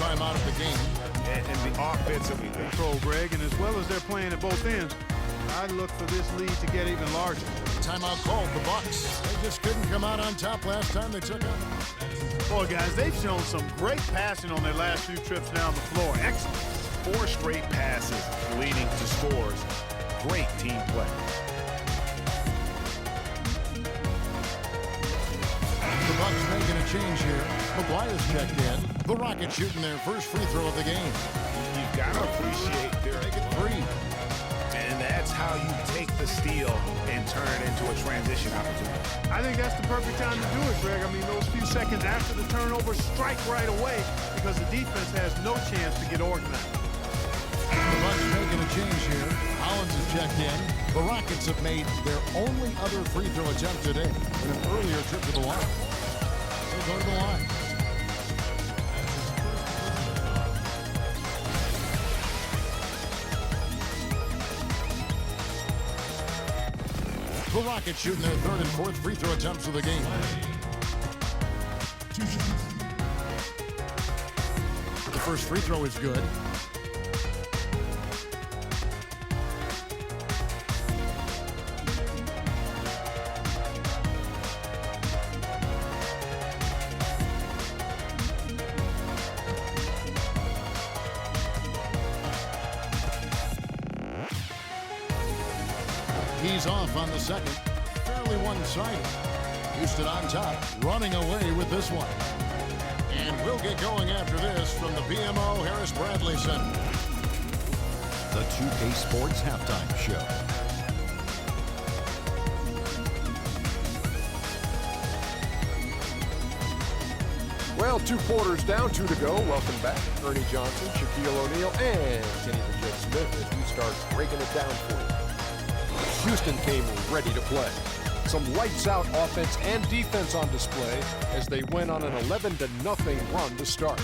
timeout of the game. And the offensively control, Greg, and as well as they're playing at both ends, I look for this lead to get even larger. Timeout called the Bucks. They just couldn't come out on top last time they took out. Boy, guys, they've shown some great passing on their last few trips down the floor. Excellent. 4 straight passes leading to scores. Great team play. The Bucks making a change here. McGuire's checked in. The Rockets shooting their first free throw of the game. You've got to appreciate their Make it 3. And that's how you take the steal and turn it into a transition opportunity. I think that's the perfect time to do it, Greg. I mean, those few seconds after the turnover, strike right away because the defense has no chance to get organized. The Bucks making a change here. Hollins is checked in. The Rockets have made their only other free throw attempt today in an earlier trip to the line. They'll go to the line. The Rockets shooting their 3rd and 4th free throw attempts of the game. The first free throw is good. He's off on the second. Fairly one-sided. Houston on top, running away with this one. And we'll get going after this from the BMO Harris Bradley Center. The 2K Sports Halftime Show. Well, 2 quarters down, 2 to go. Welcome back. Ernie Johnson, Shaquille O'Neal, and Kenny the Jet Smith as we start breaking it down for you. Houston came ready to play. Some lights-out offense and defense on display as they went on an 11-0 run to start.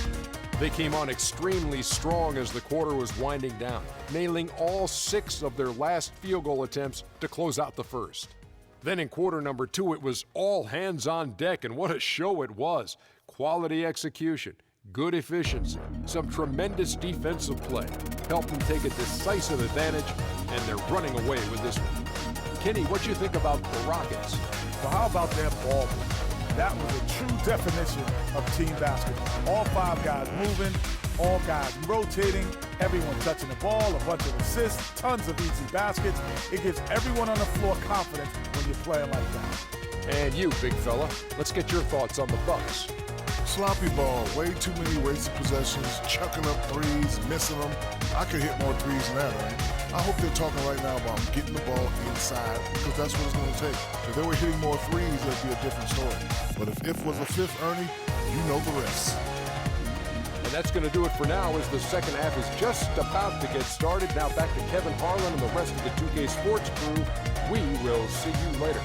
They came on extremely strong as the quarter was winding down, nailing all 6 of their last field goal attempts to close out the first. Then in quarter number 2, it was all hands on deck, and what a show it was. Quality execution, good efficiency, some tremendous defensive play helped them take a decisive advantage, and they're running away with this one. Kenny, what you think about the Rockets? Well, how about that ball? That was a true definition of team basketball. All 5 guys moving, all guys rotating, everyone touching the ball, a bunch of assists, tons of easy baskets. It gives everyone on the floor confidence when you're playing like that. And you, big fella, let's get your thoughts on the Bucks. Sloppy ball, way too many wasted possessions, chucking up threes, missing them. I could hit more threes than that, right? I hope they're talking right now about getting the ball inside because that's what it's going to take. If they were hitting more threes, it'd be a different story. But if was a 5th, Ernie, you know the rest. And that's going to do it for now as the second half is just about to get started. Now back to Kevin Harlan and the rest of the 2K Sports crew. We will see you later.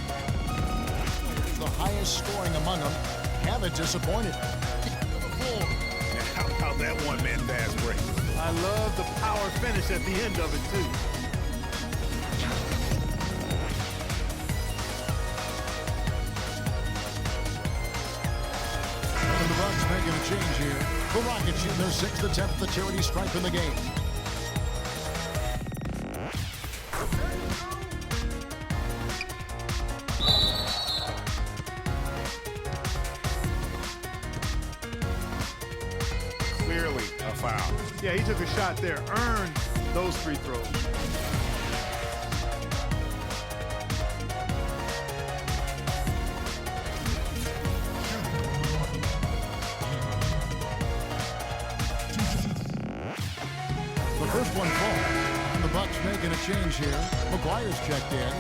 The highest scoring among them haven't disappointed. How about that one-man fast break? I love the power finish at the end of it, too. And the Bucks making a change here. The Rockets shooting their 6th attempt at the charity stripe in the game. Clearly a foul. Yeah, he took a shot there, earned those free throws. The first one falls. And the Bucks making a change here. McGuire's checked in.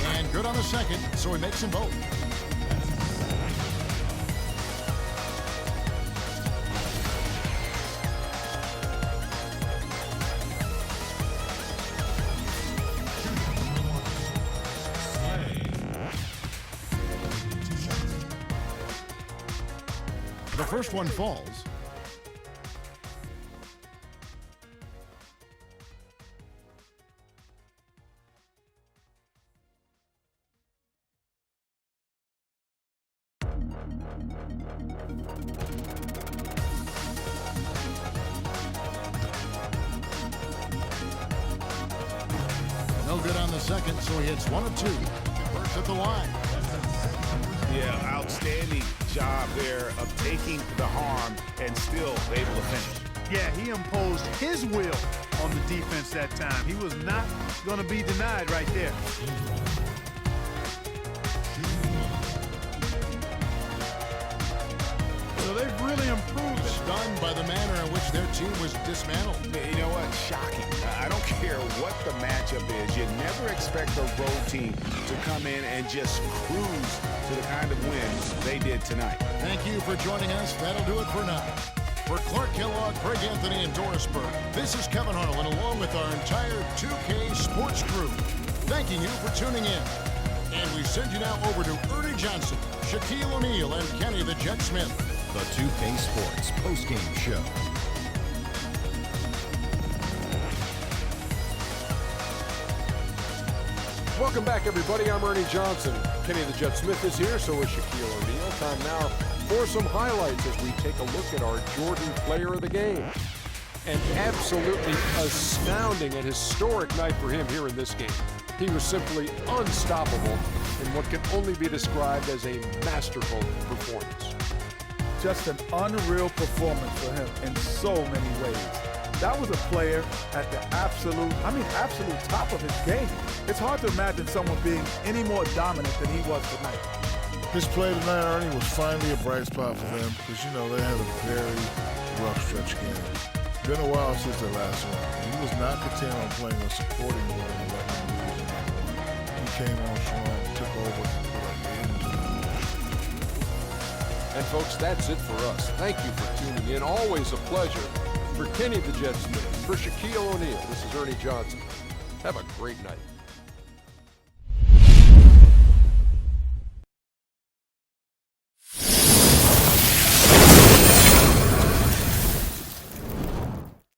And good on the second, so he makes them both. The first one falls. No good on the second, so he hits 1 of 2. First at the line. Yeah, outstanding job there of taking the harm and still able to finish. Yeah, he imposed his will on the defense that time. He was not going to be denied right there. So they've really improved it. Stunned by the manner in which their team was dismantled. You know what? Shocking. I don't care what the matchup is. You never expect a road team to come in and just cruise to the kind of wins they did tonight. Thank you for joining us. That'll do it for now. For Clark Kellogg, Craig Anthony, and Doris Burke, this is Kevin Harlan along with our entire 2K Sports crew, thanking you for tuning in. And we send you now over to Ernie Johnson, Shaquille O'Neal, and Kenny the Jet Smith. The 2K Sports postgame show. Welcome back, everybody. I'm Ernie Johnson. Kenny the Jet Smith is here, so is Shaquille O'Neal. Time now for some highlights as we take a look at our Jordan Player of the Game. An absolutely astounding and historic night for him here in this game. He was simply unstoppable in what can only be described as a masterful performance. Just an unreal performance for him in so many ways. That was a player at the absolute top of his game. It's hard to imagine someone being any more dominant than he was tonight. His play tonight, Ernie, was finally a bright spot for them because, you know, they had a very rough stretch game. Been a while since their last one. He was not content on playing a supporting role and letting them lose in that one. He came on strong, took over, and put an end to the And folks, that's it for us. Thank you for tuning in. Always a pleasure. For Kenny the Jet Smith, for Shaquille O'Neal, this is Ernie Johnson. Have a great night.